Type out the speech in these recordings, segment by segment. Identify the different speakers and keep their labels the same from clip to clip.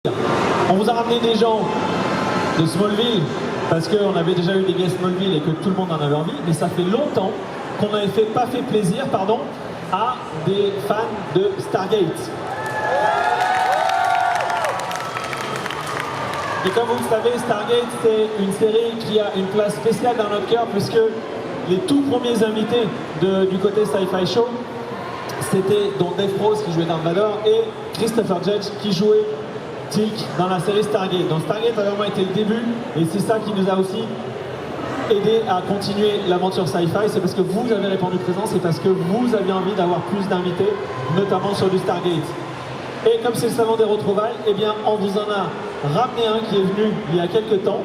Speaker 1: On vous a ramené des gens de Smallville parce qu'on avait déjà eu des guests Smallville et que tout le monde en avait envie, mais ça fait longtemps qu'on n'avait pas fait plaisir à des fans de Stargate. Et comme vous le savez, Stargate, c'est une série qui a une place spéciale dans notre cœur puisque les tout premiers invités du côté Sci-Fi Show, c'était donc Dave Prose qui jouait Darth Vader et Christopher Judge qui jouait Teal'c dans la série Stargate. Donc Stargate a vraiment été le début et c'est ça qui nous a aussi aidé à continuer l'aventure sci-fi. C'est parce que vous avez répondu présent, c'est parce que vous aviez envie d'avoir plus d'invités, notamment sur du Stargate. Et comme c'est le salon des retrouvailles, eh bien on vous en a ramené un qui est venu il y a quelques temps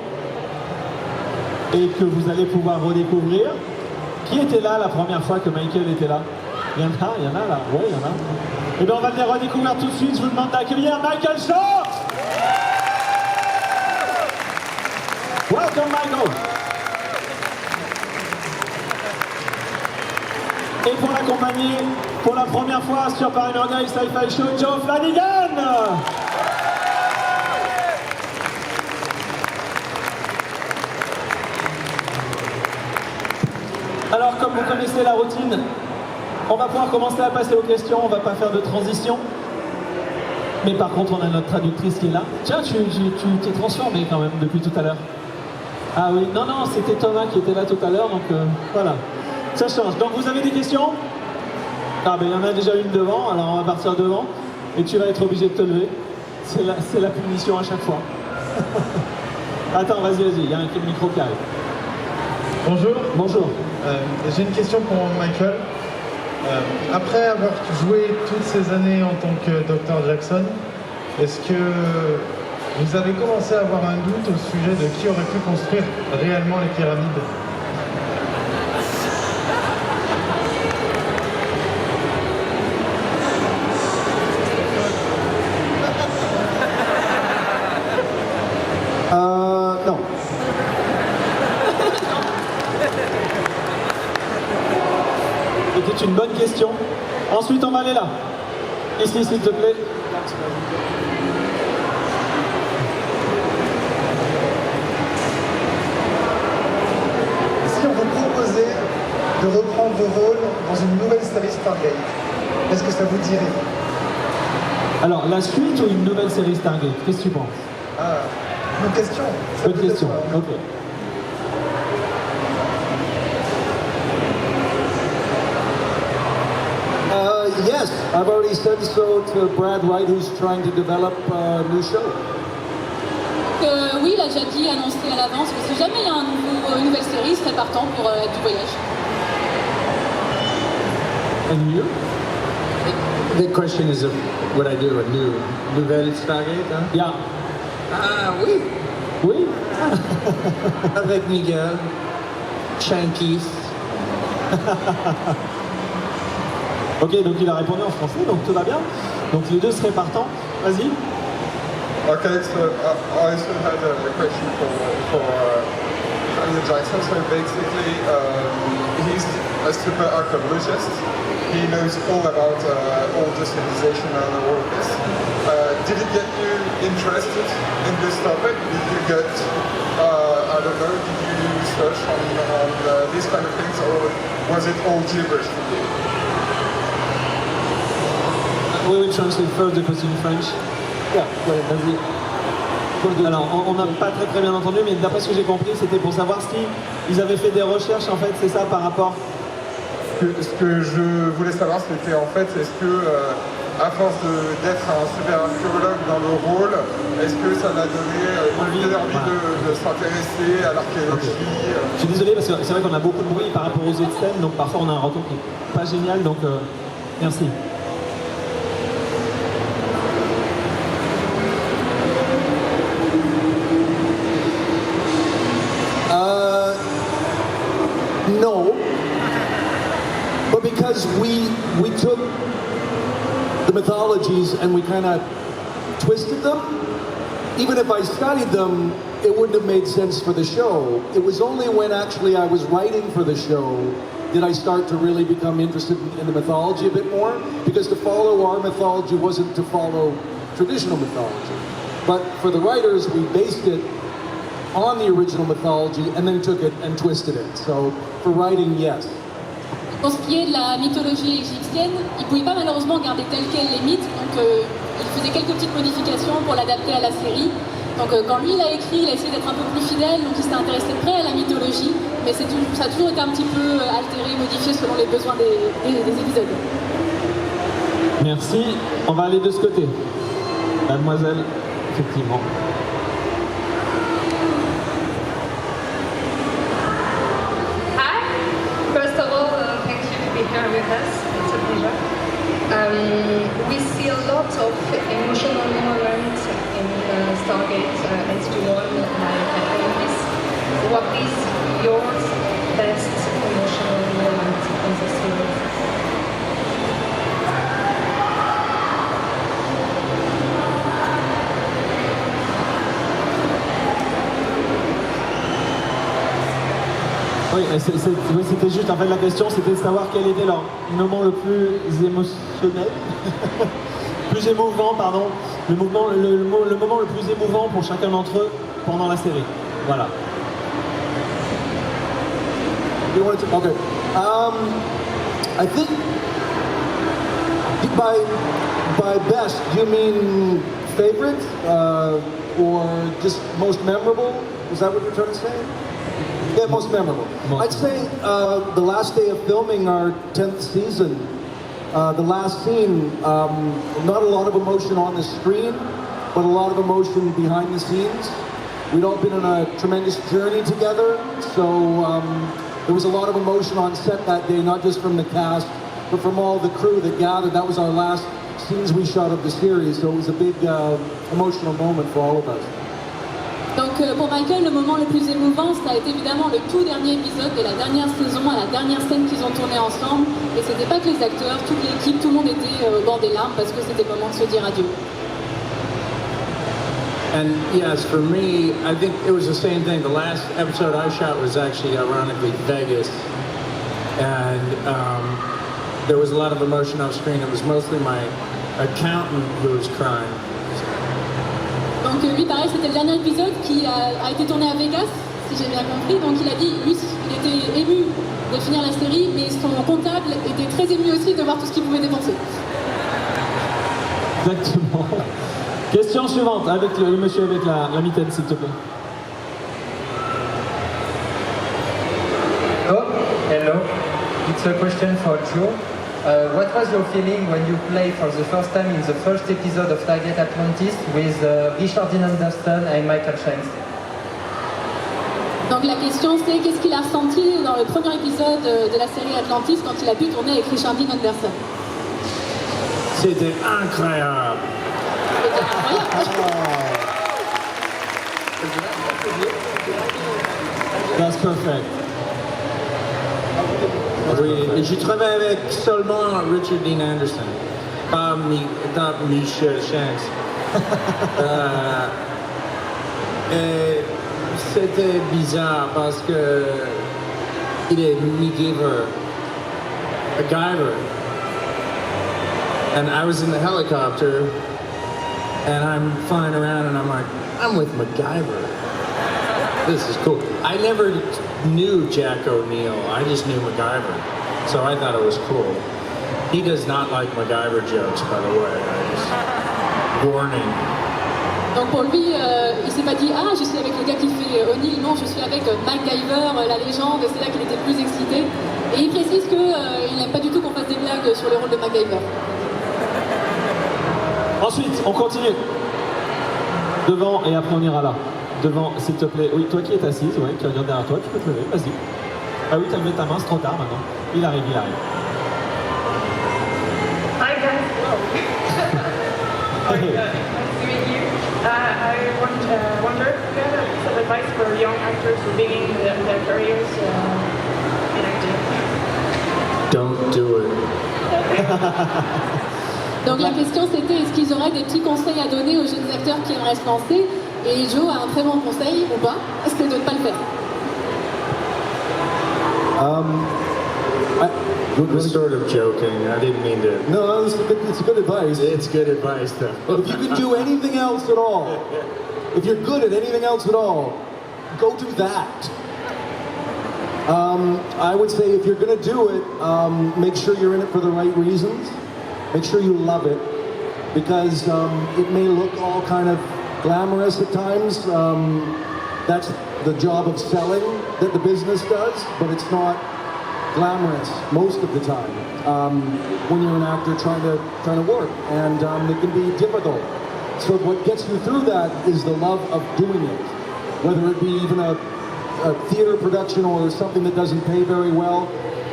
Speaker 1: et que vous allez pouvoir redécouvrir. Qui était là la première fois que Michael était là? Il y en a là, ouais, il y en a. Et bien on va le redécouvrir tout de suite. Je vous demande d'accueillir Michael Shaw. Welcome Michael. Et pour l'accompagner, pour la première fois sur Paranormal Guy Sci-Fi Show, Joe Flanagan. Alors comme vous connaissez la routine, on va pouvoir commencer à passer aux questions, on va pas faire de transition. Mais par contre, on a notre traductrice qui est là. Tiens, tu t'es transformé quand même depuis tout à l'heure. Ah oui, non, c'était Thomas qui était là tout à l'heure, donc voilà. Ça change. Donc vous avez des questions? Ah ben il y en a déjà une devant, alors on va partir devant. Et tu vas être obligé de te lever. C'est la punition à chaque fois. Attends, vas-y, il y a un micro qui arrive.
Speaker 2: Bonjour.
Speaker 1: Bonjour.
Speaker 2: J'ai une question pour Michael. Après avoir joué toutes ces années en tant que Dr. Jackson, est-ce que vous avez commencé à avoir un doute au sujet de qui aurait pu construire réellement les pyramides?
Speaker 1: Non. C'était une bonne question. Ensuite, on va aller là. Ici, s'il te plaît.
Speaker 3: Si on vous proposait de reprendre vos rôles dans une nouvelle série Stargate, est-ce que ça vous dirait?
Speaker 1: Alors, la suite ou une nouvelle série Stargate? Qu'est-ce que tu penses?
Speaker 3: Une question.
Speaker 1: Bonne question, ok.
Speaker 4: Yes, I've already said so to Brad White, who's trying to develop a new show.
Speaker 5: Oui, il a déjà dit, annoncé à l'avance que si jamais il y a une nouvelle série, il serait partant pour du voyage.
Speaker 1: And you?
Speaker 6: The question is, would I do a nouvelle Stargate? Huh?
Speaker 1: Yeah.
Speaker 6: Oui.
Speaker 1: Oui?
Speaker 6: Avec Miguel, Shankis.
Speaker 1: Ok, donc il a répondu en français, donc tout va bien. Donc les deux seraient partants. Vas-y.
Speaker 7: Okay, so I also had a question for Daniel Jackson. So basically, he's a super archaeologist. He knows all about all the civilization and all of this. Did it get you interested in this topic? Did you get, I don't know, did you search on these kind of things, or was it all gibberish for you?
Speaker 1: We will translate first the question in French. Yeah, ouais, vas-y. Alors, on n'a pas très bien entendu, mais d'après ce que j'ai compris, c'était pour savoir si ils avaient fait des recherches, en fait, c'est ça, par rapport...
Speaker 7: Ce que je voulais savoir, c'était en fait, est-ce que, à force d'être un super archéologue dans le rôle, est-ce que ça m'a donné envie de s'intéresser à l'archéologie?
Speaker 1: Je suis désolé, parce que c'est vrai qu'on a beaucoup de bruit par rapport aux autres scènes, donc parfois on a un retour qui n'est pas génial, donc merci.
Speaker 4: No, but because we took the mythologies and we kind of twisted them, even if I studied them, it wouldn't have made sense for the show. It was only when actually I was writing for the show did I start to really become interested in the mythology a bit more, because to follow our mythology wasn't to follow traditional mythology. But for the writers, we based it on the original mythology and then took it and twisted it. So for writing, yes.
Speaker 5: Pour ce qui est de la mythologie égyptienne, il ne pouvait pas malheureusement garder tel quel les mythes, donc il faisait quelques petites modifications pour l'adapter à la série. Donc quand lui il a écrit, il a essayé d'être un peu plus fidèle, donc il s'est intéressé de près à la mythologie, mais ça a toujours été un petit peu altéré, modifié selon les besoins des épisodes.
Speaker 1: Merci. On va aller de ce côté. Mademoiselle, effectivement.
Speaker 8: Hi. First of all, thank you to be here with us. It's a pleasure. We see a lot of emotional moments in Stargate SG-1 like Atlantis. What is your best emotional moment in the series?
Speaker 1: Oui, c'était juste, en fait la question c'était de savoir quel était leur moment le plus émotionnel, plus émouvant, pardon, le moment le plus émouvant pour chacun d'entre eux pendant la série. Voilà.
Speaker 4: Okay. I think by best, do you mean favorite or just most memorable? Is that what you're trying to say? Yeah, most memorable. I'd say the last day of filming our 10th season, the last scene, not a lot of emotion on the screen, but a lot of emotion behind the scenes. We'd all been on a tremendous journey together, so there was a lot of emotion on set that day, not just from the cast, but from all the crew that gathered. That was our last scenes we shot of the series, so it was a big emotional moment for all of us.
Speaker 5: Donc pour Michael, le moment le plus émouvant, ça a été évidemment le tout dernier épisode de la dernière saison, à la dernière scène qu'ils ont tourné ensemble. Et c'était pas que les acteurs, toute l'équipe, tout le monde était au bord des larmes parce que c'était le moment de se dire adieu.
Speaker 6: And yes, for me, I think it was the same thing. The last episode I shot was actually ironically Vegas. And there was a lot of emotion off screen. It was mostly my accountant who was crying.
Speaker 5: Donc lui, pareil, c'était le dernier épisode qui a été tourné à Vegas, si j'ai bien compris. Donc il a dit, lui, il était ému de finir la série, mais son comptable était très ému aussi de voir tout ce qu'il pouvait dépenser.
Speaker 1: Exactement. Question suivante, avec le monsieur avec la mitaine, s'il te plaît.
Speaker 9: Hello. It's a question for Joe. What was your feeling when you played for the first time in the first episode of Stargate Atlantis with Richard Dean Anderson and Michael Sheen?
Speaker 5: Donc la question c'est qu'est-ce qu'il a ressenti dans le premier épisode de la série Atlantis quand il a pu tourner avec Richard Dean Anderson.
Speaker 6: C'était incroyable.
Speaker 5: C'était incroyable.
Speaker 1: That's perfect.
Speaker 6: Oui, et j'ai travaillé avec seulement Richard Dean Anderson, pas Michel Shanks. Et c'était bizarre parce que il est MacGyver. And I was in the helicopter and I'm flying around and I'm like, I'm with MacGyver. This is cool. I never knew Jack O'Neill. I just knew MacGyver. So I thought it was cool. He does not like MacGyver jokes, by the way. Warning.
Speaker 5: Donc pour lui, il s'est pas dit ah je suis avec le gars qui fait O'Neill, non je suis avec MacGyver, la légende. C'est là qu'il était plus excité. Et il précise qu'il n'aime pas du tout qu'on fasse des blagues sur le rôle de MacGyver.
Speaker 1: Ensuite, on continue. Devant et après on ira là. Devant, s'il te plaît. Oui, toi qui es assise, ouais, qui regarde derrière toi, tu peux te lever, vas-y. Ah oui, t'as levé ta main, c'est trop tard maintenant. Il arrive.
Speaker 8: Hi guys. Hi, nice to meet you. I wonder if you have some advice for young actors who beginning their careers in acting.
Speaker 6: Don't do it.
Speaker 5: Donc la question c'était est-ce qu'ils auraient des petits conseils à donner aux jeunes acteurs qui aimeraient se lancer. Et Joe a un très bon conseil, ou pas, est-ce que de ne pas le faire?
Speaker 6: I was sort of joking. I didn't mean to.
Speaker 4: No, it's good advice.
Speaker 6: It's good advice, though.
Speaker 4: If you can do anything else at all, if you're good at anything else at all, go do that. I would say if you're going to do it, make sure you're in it for the right reasons. Make sure you love it, because it may look all kind of glamorous at times. That's the job of selling that the business does, but it's not glamorous most of the time when you're an actor trying to work, and it can be difficult. So what gets you through that is the love of doing it, whether it be even a theater production or something that doesn't pay very well,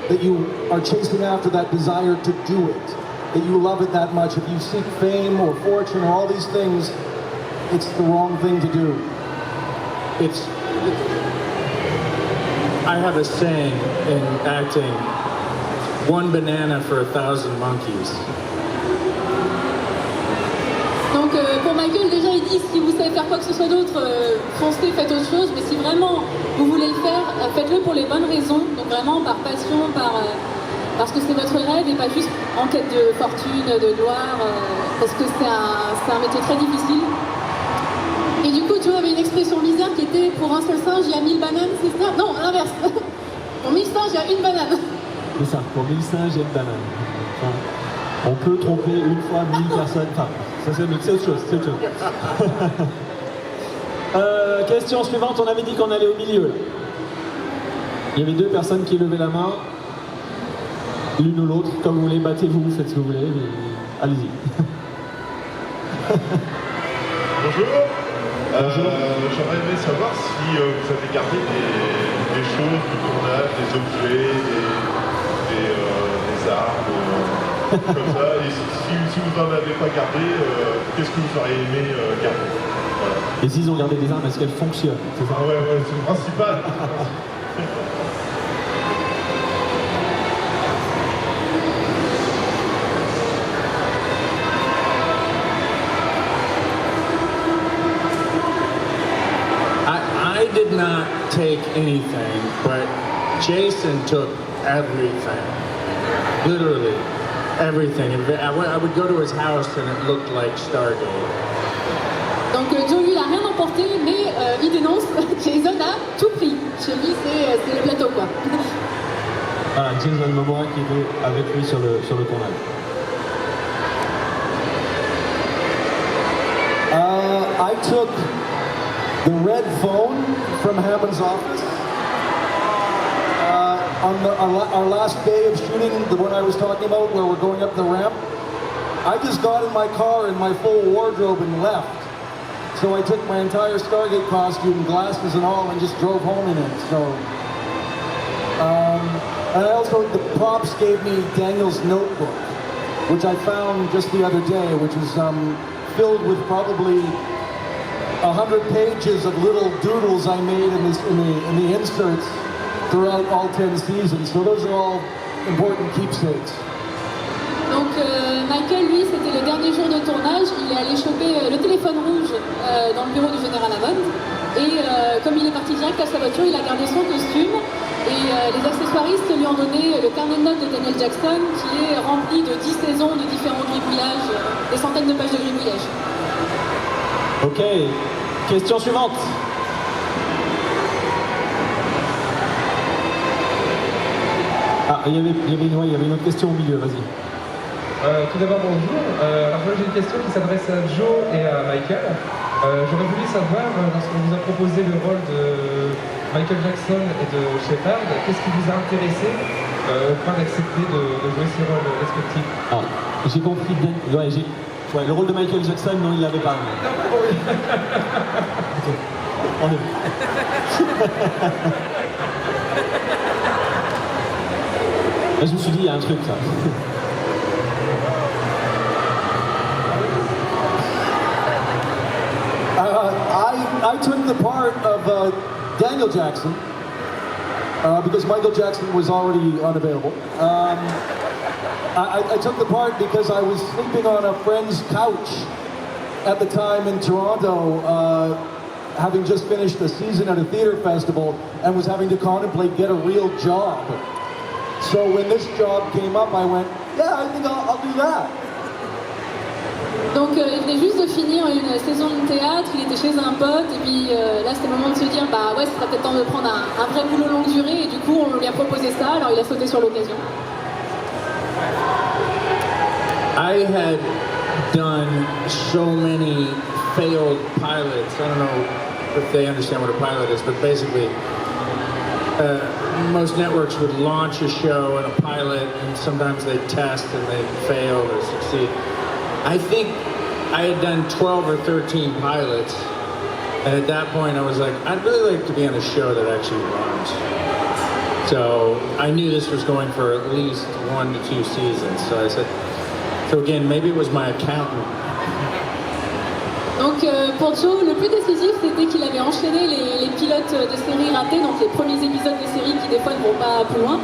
Speaker 4: that you are chasing after that desire to do it, that you love it that much. If you seek fame or fortune or all these things, it's the wrong thing to do.
Speaker 6: I have a saying in acting, one banana for 1,000 monkeys.
Speaker 5: Donc pour Michael, déjà il dit, si vous savez faire quoi que ce soit d'autre, foncez, faites autre chose, mais si vraiment vous voulez le faire, faites-le pour les bonnes raisons, donc vraiment par passion, parce que c'est votre rêve et pas juste en quête de fortune, de gloire, parce que c'est un métier très difficile. Et du coup, tu vois, il y avait une expression bizarre qui était pour un seul singe, il y a 1000 bananes, c'est ça? Non, l'inverse. Pour 1000 singes, il y a une banane.
Speaker 1: C'est ça, pour 1000 singes, il y a une banane. Enfin, on peut tromper une fois 1000 personnes. Enfin, ça c'est autre chose, c'est autre chose. Question suivante, on avait dit qu'on allait au milieu. Là. Il y avait deux personnes qui levaient la main, l'une ou l'autre, comme vous voulez, battez-vous, faites ce que vous voulez, allez-y.
Speaker 10: Bonjour. J'aurais aimé savoir si vous avez gardé des choses du tournage, des objets, des armes, comme ça. Et si vous n'en avez pas gardé, qu'est-ce que vous auriez aimé garder? Voilà.
Speaker 1: Et s'ils ont gardé des armes, est-ce qu'elles fonctionnent? C'est ça?
Speaker 10: Ouais, c'est le principal.
Speaker 6: I did not take anything, but Jason took everything. Literally, everything. I would go to his house and it looked like Stargate.
Speaker 5: Donc Joe, lui, il n'a rien emporté, mais il dénonce, Jason a tout pris. Chez lui, c'est le plateau, quoi.
Speaker 1: Voilà, Jason Momoa qui était avec lui sur le tournage.
Speaker 4: I took the red phone from Hammond's office. On our last day of shooting, the one I was talking about, where we're going up the ramp, I just got in my car in my full wardrobe and left. So I took my entire Stargate costume, glasses and all, and just drove home in it. So, and I also, the props gave me Daniel's notebook, which I found just the other day, which was filled with probably 100 pages of little doodles I made in the inserts throughout all 10 seasons. So those are all important keepsakes.
Speaker 5: Donc Michael, lui, c'était le dernier jour de tournage, il est allé choper le téléphone rouge dans le bureau du général Hammond, et comme il est parti direct à sa voiture, il a gardé son costume, et les accessoiristes lui ont donné le carnet de notes de Daniel Jackson, qui est rempli de 10 saisons de différents gribouillages, des centaines de pages de gribouillages.
Speaker 1: Ok, question suivante. Ah, il y avait une autre question au milieu, vas-y.
Speaker 11: Tout d'abord, bonjour. Alors moi j'ai une question qui s'adresse à Joe et à Michael. J'aurais voulu savoir, lorsqu'on vous a proposé le rôle de Michael Jackson et de Shepard, qu'est-ce qui vous a intéressé au point d'accepter de jouer ces rôles respectifs?
Speaker 1: Alors, j'ai compris, le rôle de Michael Jackson, non, il l'avait pas. Okay. On est... Là, je me suis dit, il y a un truc, là.
Speaker 4: I took the part of Daniel Jackson because Michael Jackson was already unavailable. I took the part because I was sleeping on a friend's couch at the time in Toronto, having just finished a season at a theater festival and was having to contemplate get a real job. So when this job came up, I went, yeah, I think I'll do that.
Speaker 5: Donc il venait juste de finir une saison de théâtre, il était chez un pote, et puis là c'était le moment de se dire, bah ouais, ce serait peut-être temps de prendre un vrai boulot longue durée, et du coup on lui a proposé ça, alors il a sauté sur l'occasion.
Speaker 6: I had done so many failed pilots. I don't know if they understand what a pilot is, but basically most networks would launch a show and a pilot, and sometimes they test and they fail or succeed. I think I had done 12 or 13 pilots, and at that point I was like, I'd really like to be on a show that actually runs. So I knew this was going for at least 1 to 2 seasons. So I said, so again, maybe it was my accountant.
Speaker 5: Donc pour Joe, le plus décisif c'était qu'il avait enchaîné les pilotes de séries ratés, donc les premiers épisodes de séries qui des fois ne vont pas plus loin.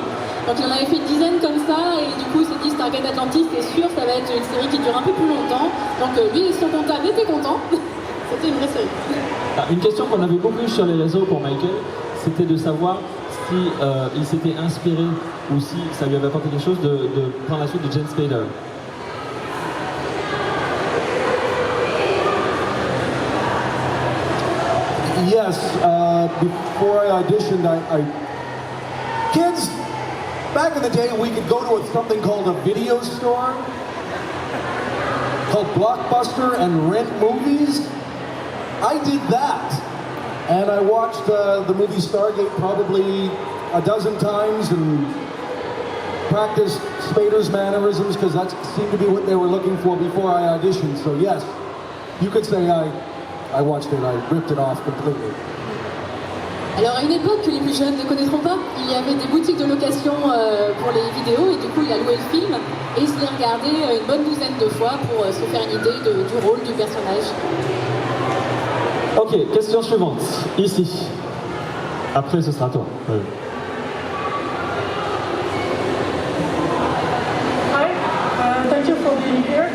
Speaker 5: Donc il en avait fait une dizaine comme ça, et du coup il s'est dit Stargate Atlantis, c'est sûr, ça va être une série qui dure un peu plus longtemps. Donc lui et son comptable étaient contents. C'était une vraie série.
Speaker 1: Une question qu'on avait beaucoup sur les réseaux pour Michael, c'était de savoir si il s'était inspiré ou si ça lui avait apporté quelque chose de prendre la suite de James Spader.
Speaker 4: Yes, before I auditioned, kids, back in the day, we could go to something called a video store, called Blockbuster, and rent movies. I did that, and I watched the movie Stargate probably a dozen times and practiced Spader's mannerisms because that seemed to be what they were looking for before I auditioned. So yes, you could say I watched it, I ripped it off completely.
Speaker 5: Alors à une époque que les plus jeunes ne connaîtront pas, il y avait des boutiques de location pour les vidéos, et du coup il a loué le film et il se l'est regardé une bonne douzaine de fois pour se faire une idée du rôle du personnage.
Speaker 1: Ok, question suivante, ici. Après ce sera toi.
Speaker 12: Hi, thank you for being here.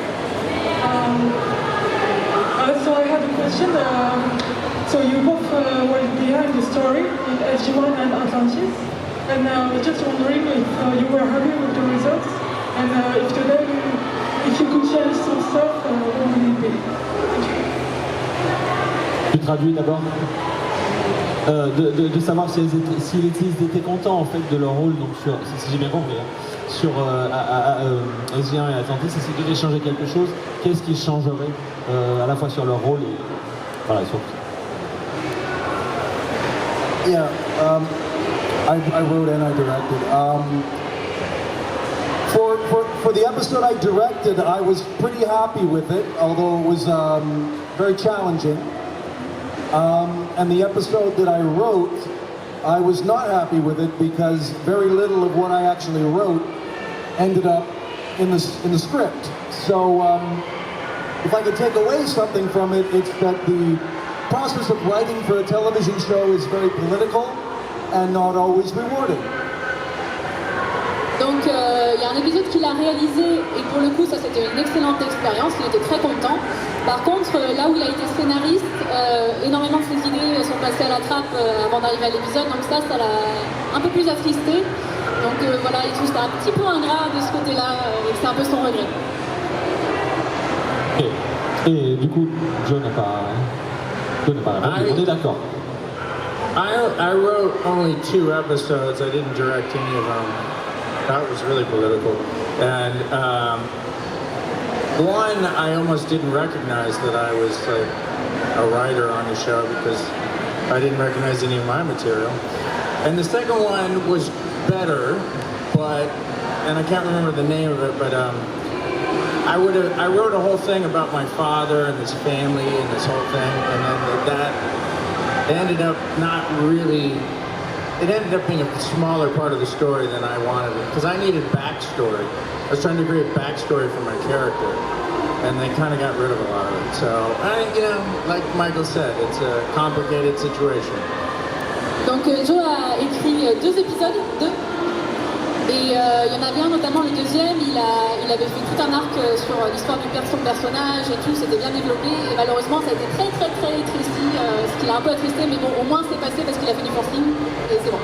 Speaker 12: So I had a question. So you both were behind the story in SG-1 and Atlantis, and I was just wondering if you were happy with the results, and if today, if you could change some stuff, what would it be?
Speaker 1: Tu traduis d'abord de savoir s'ils étaient contents en fait de leur rôle, donc sur, si j'ai bien compris, sur SG1 et Atlantis, et s'ils devaient changer quelque chose, qu'est-ce qu'ils changeraient à la fois sur leur rôle et voilà, surtout.
Speaker 4: Yeah, I wrote and I directed. For the episode I directed, I was pretty happy with it, although it was very challenging. And the episode that I wrote, I was not happy with it because very little of what I actually wrote ended up in the script. So if I could take away something from it, it's that the process of writing for a television show is very political and not always rewarding.
Speaker 5: Donc il y a un épisode qu'il a réalisé, et pour le coup ça c'était une excellente expérience, il était très content. Par contre là où il a été scénariste, énormément de ses idées sont passées à la trappe avant d'arriver à l'épisode, donc ça l'a un peu plus attristé. Donc voilà, il trouve ça un petit peu ingrat de ce côté-là, et c'est un peu son regret.
Speaker 1: Et du coup, Joe n'a pas répondu, on est d'accord.
Speaker 6: I wrote only 2 episodes. I didn't direct any of them. That was really political. And one, I almost didn't recognize that I was like a writer on the show because I didn't recognize any of my material. And the second one was better, and I can't remember the name of it, but I wrote a whole thing about my father and his family and this whole thing, and then that ended up not really. It ended up being a smaller part of the story than I wanted it, because I needed backstory. I was trying to create backstory for my character, and they kind of got rid of a lot of it. So, like Michael said, it's a complicated situation.
Speaker 5: Donc Joe a écrit 2 épisodes, et il y en avait un notamment le deuxième, il avait fait tout un arc sur l'histoire de son personnage et tout, c'était bien développé, et malheureusement ça a été très très très triste, ce qui l'a un peu attristé, mais bon, au moins c'est passé parce qu'il a fait du forcing, et c'est bon.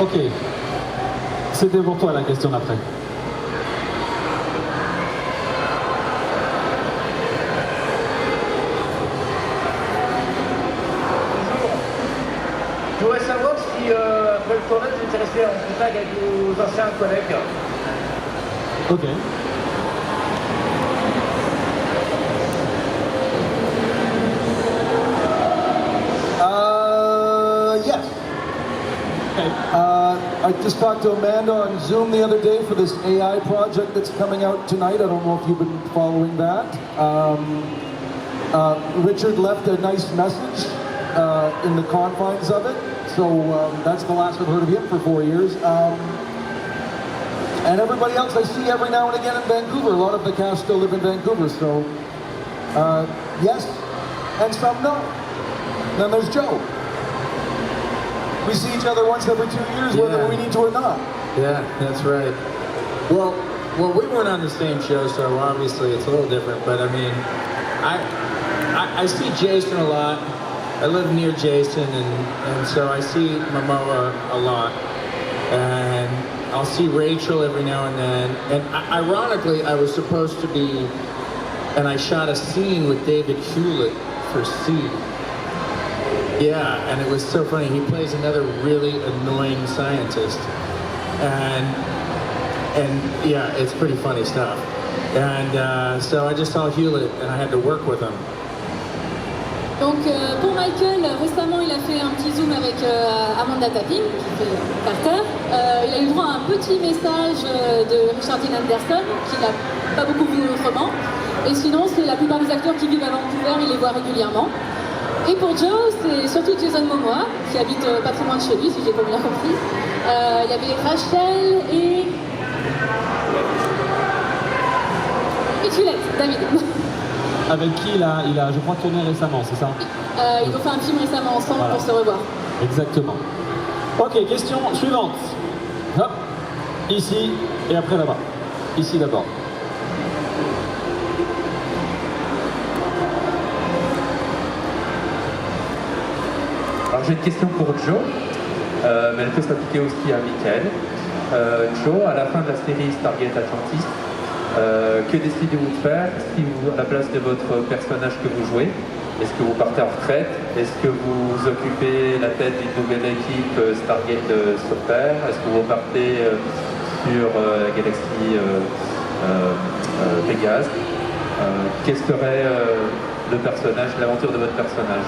Speaker 1: Ok, C'était pour toi la question d'après.
Speaker 13: Je voudrais savoir si, après le tournoi, vous êtes resté en contact avec vos anciens collègues.
Speaker 1: Ok.
Speaker 4: Yes. Okay. I just talked to Amanda on Zoom the other day for this AI project that's coming out tonight. I don't know if you've been following that. Richard left a nice message in the confines of it. So that's the last I've heard of him for 4 years. And everybody else I see every now and again in Vancouver. A lot of the cast still live in Vancouver. So yes, and some no. Then there's Joe. We see each other once every 2 years, whether we need to or not.
Speaker 6: Yeah, that's right. Well, we weren't on the same show, so obviously it's a little different. But I mean, I see Jason a lot. I live near Jason, and so I see Momoa a lot. And I'll see Rachel every now and then. And ironically, I was supposed to be, and I shot a scene with David Hewlett for Seed. Yeah, and it was so funny. He plays another really annoying scientist, and yeah, it's pretty funny stuff. And so I just saw Hewlett, and I had to work with him.
Speaker 5: Donc pour Michael, récemment il a fait un petit zoom avec Amanda Tapping, qui fait Carter. Il a eu droit à un petit message de Richard Dean Anderson, qu'il n'a pas beaucoup vu autrement. Et sinon, c'est la plupart des acteurs qui vivent à Vancouver, il les voit régulièrement. Et pour Joe, c'est surtout Jason Momoa, qui habite pas très loin de chez lui, si j'ai pas bien compris. Il y avait Rachel et Juliette, David.
Speaker 1: Avec qui il a, je crois, tourné récemment, c'est ça?
Speaker 5: Ils ont fait un film récemment ensemble pour se revoir.
Speaker 1: Exactement. Ok, question suivante. Hop. Ici et après là-bas. Ici d'abord.
Speaker 9: Alors j'ai une question pour Joe, mais elle peut s'appliquer aussi à Michael. Joe, à la fin de la série Stargate Atlantis, que décidez-vous de faire à la place de votre personnage que vous jouez? Est-ce que vous partez en retraite? Est-ce que vous occupez la tête d'une nouvelle équipe Stargate sur Terre? Est-ce que vous partez sur la galaxie Pégase? Quel serait le personnage, l'aventure de votre personnage?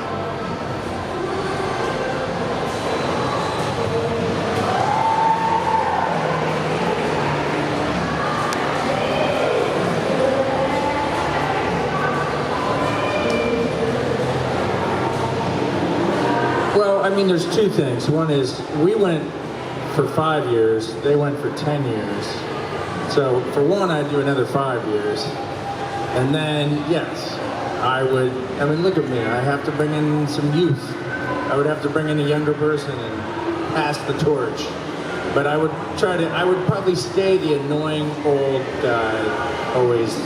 Speaker 6: Well, I mean, there's two things. One is we went for 5 years, they went for 10 years. So for one, I'd do another 5 years. And then, yes, I mean, look at me. I have to bring in some youth. I would have to bring in a younger person and pass the torch. But I would probably stay the annoying old guy, always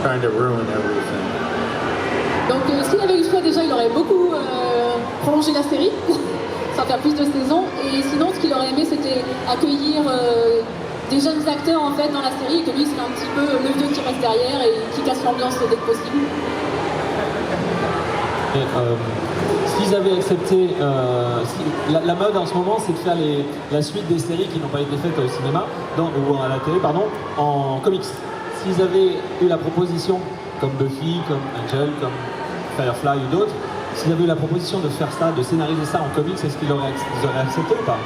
Speaker 6: trying to ruin everything.
Speaker 5: Donc s'il avait eu le choix, déjà, il aurait beaucoup prolongé la série, sans faire plus de saisons. Et sinon, ce qu'il aurait aimé, c'était accueillir des jeunes acteurs en fait dans la série, et que lui serait un petit peu le vieux qui reste derrière et qui casse l'ambiance dès que possible.
Speaker 1: S'ils avaient accepté, la mode en ce moment, c'est de faire la suite des séries qui n'ont pas été faites au cinéma, ou à la télé, pardon, en comics. S'ils avaient eu la proposition, comme Buffy, comme Angel, comme Firefly ou d'autres, s'ils avaient eu la proposition de faire ça, de scénariser ça en comics, est-ce qu'ils auraient accepté ou pas?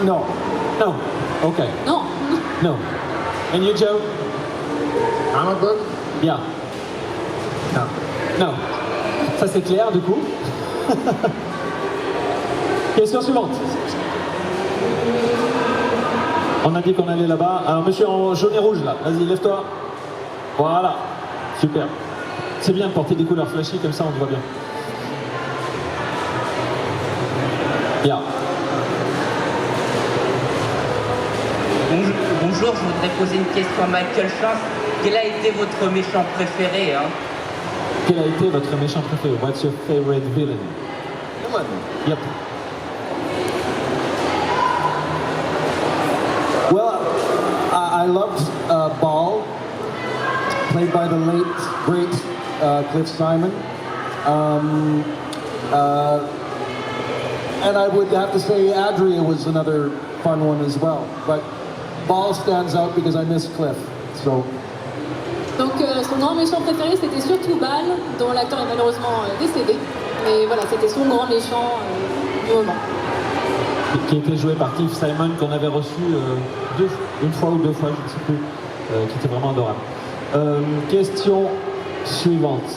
Speaker 1: No. No. Okay.
Speaker 5: No.
Speaker 1: No. And you, Joe?
Speaker 6: Comic book?
Speaker 1: Yeah.
Speaker 6: No.
Speaker 1: No. Ça c'est clair du coup. Question suivante. On a dit qu'on allait là-bas. Alors monsieur en jaune et rouge là, vas-y lève-toi. Voilà. Super. C'est bien de porter des couleurs flashy comme ça on te voit bien. Yeah.
Speaker 14: Bonjour, je voudrais poser une question à Michael Chance. Quel a été votre méchant préféré
Speaker 1: Quel a été votre méchant préféré? What's your favorite villain?
Speaker 4: Villain?
Speaker 1: Yep.
Speaker 4: Well, I loved Ball, played by the late, great Cliff Simon. And I would have to say Adria was another fun one as well. But Ball stands out because I miss Cliff. So.
Speaker 5: Donc son grand méchant préféré c'était surtout Ball, dont l'acteur est malheureusement décédé. Mais voilà, c'était son grand méchant du moment.
Speaker 1: Qui était joué par Cliff Simon, qu'on avait reçu une fois ou deux fois, je ne sais plus, qui était vraiment adorable. Question suivante.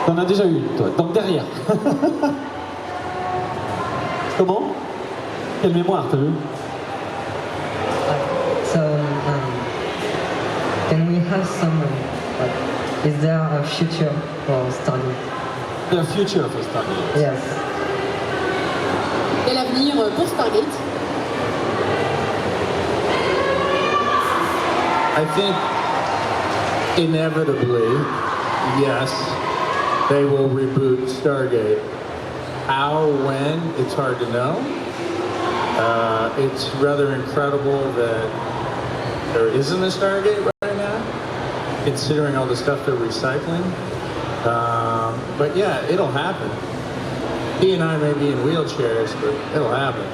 Speaker 1: T'en as déjà eu une, toi, donc derrière. Comment? Quelle mémoire, t'as vu?
Speaker 15: So, can we have some, is there a future for Stargate?
Speaker 1: The future for Stargate?
Speaker 15: Yes.
Speaker 5: Et l'avenir pour Stargate?
Speaker 6: I think inevitably, yes, they will reboot Stargate. How, when, it's hard to know. It's rather incredible that there isn't a Stargate right now, considering all the stuff they're recycling. But yeah, it'll happen. He and I may be in wheelchairs, but it'll happen.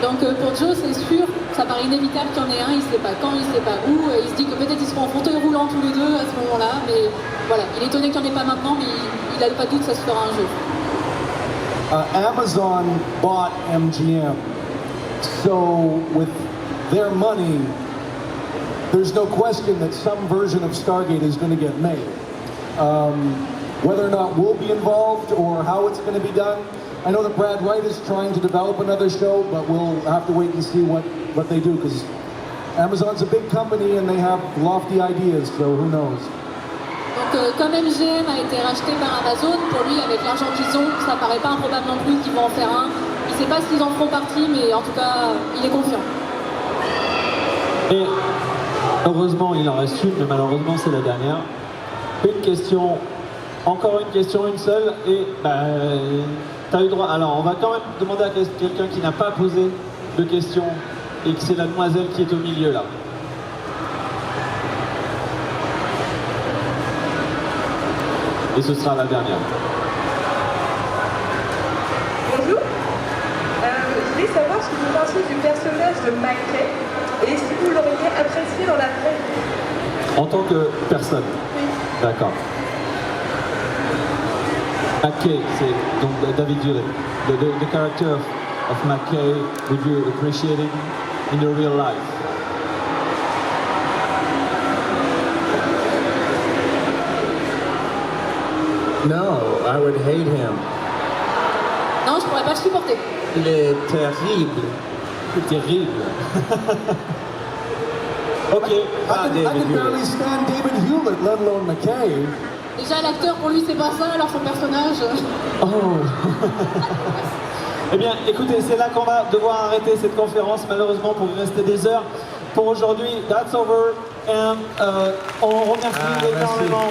Speaker 5: Donc pour Joe, c'est sûr, ça paraît inévitable qu'il y en ait un, il ne sait pas quand, il ne sait pas où, il se dit que peut-être ils seront en fauteuil roulant tous les deux à ce moment-là, mais voilà, il est étonné qu'il n'y en ait pas maintenant, mais il n'a pas de doute que ça se fera un jour.
Speaker 4: Amazon bought MGM, so with their money, there's no question that some version of Stargate is going to get made. Whether or not we'll be involved or how it's going to be done, I know that Brad Wright is trying to develop another show, but we'll have to wait and see what they do, because Amazon's a big company and they have lofty ideas, so who knows.
Speaker 5: Donc comme MGM a été racheté par Amazon, pour lui, avec l'argent qu'ils ont, ça paraît pas improbable non plus qu'ils vont en faire un. Il ne sait pas s'ils en feront partie, mais en tout cas, il est confiant.
Speaker 1: Et heureusement, il en reste une, mais malheureusement, c'est la dernière. Une question, encore une question, une seule, et tu as eu droit. Alors, on va quand même demander à quelqu'un qui n'a pas posé de question, et que c'est la demoiselle qui est au milieu là. Et ce sera la dernière.
Speaker 16: Bonjour. Je voulais savoir ce que vous pensez du personnage de Michael et si vous l'auriez apprécié dans la vraie vie.
Speaker 1: En tant que personne.
Speaker 16: Oui.
Speaker 1: D'accord. McKay, c'est donc David Duret. The character of McKay, would you appreciate it in your real life?
Speaker 6: No, I would hate him.
Speaker 5: Non, je pourrais pas le supporter.
Speaker 6: Il est terrible.
Speaker 1: C'est terrible. Ok.
Speaker 4: I can barely stand David Hewlett, let alone McKay.
Speaker 5: Déjà, l'acteur, pour lui, c'est pas ça, alors son personnage...
Speaker 1: Oh. Eh bien, écoutez, c'est là qu'on va devoir arrêter cette conférence, malheureusement, pour y rester des heures. Pour aujourd'hui, that's over. And on remercie énormément.